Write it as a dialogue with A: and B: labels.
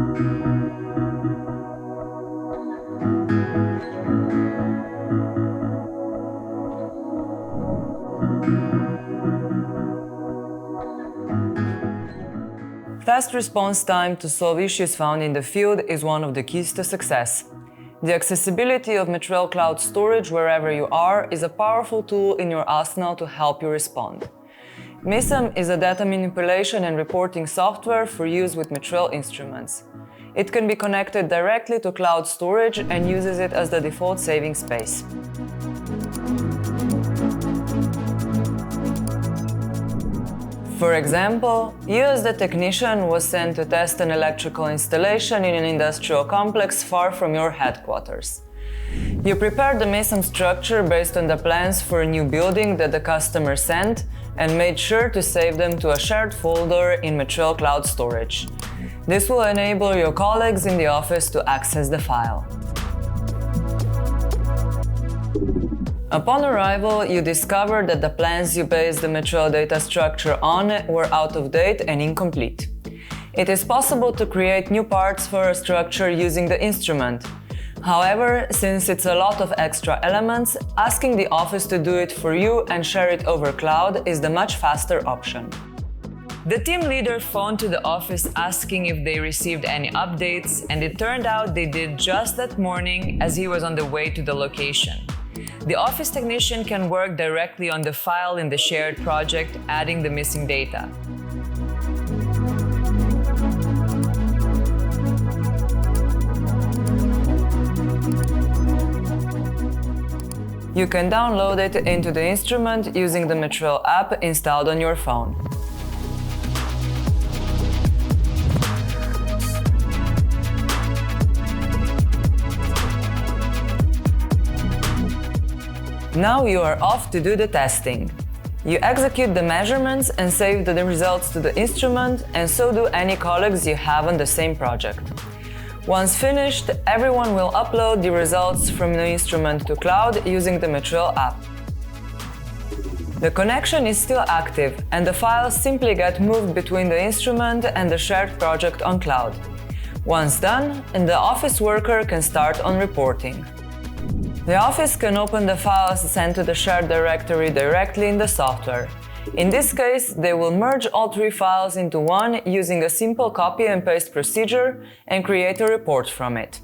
A: Fast response time to solve issues found in the field is one of the keys to success. The accessibility of Metrel Cloud Storage wherever you are is a powerful tool in your arsenal to help you respond. MESM is a data manipulation and reporting software for use with Metrel instruments. It can be connected directly to cloud storage and uses it as the default saving space. For example, you as the technician was sent to test an electrical installation in an industrial complex far from your headquarters. You prepared the MESM structure based on the plans for a new building that the customer sent and made sure to save them to a shared folder in Metrel Cloud Storage. This will enable your colleagues in the office to access the file. Upon arrival, you discovered that the plans you based the Metrel data structure on were out of date and incomplete. It is possible to create new parts for a structure using the instrument. However, since it's a lot of extra elements, asking the office to do it for you and share it over cloud is the much faster option. The team leader phoned to the office asking if they received any updates, and it turned out they did just that morning as he was on the way to the location. The office technician can work directly on the file in the shared project, adding the missing data. You can download it into the instrument using the Metrel app installed on your phone. Now you are off to do the testing. You execute the measurements and save the results to the instrument, and so do any colleagues you have on the same project. Once finished, everyone will upload the results from the instrument to cloud using the Metrel app. The connection is still active, and the files simply get moved between the instrument and the shared project on cloud. Once done, the office worker can start on reporting. The office can open the files sent to the shared directory directly in the software. In this case, they will merge all three files into one using a simple copy and paste procedure and create a report from it.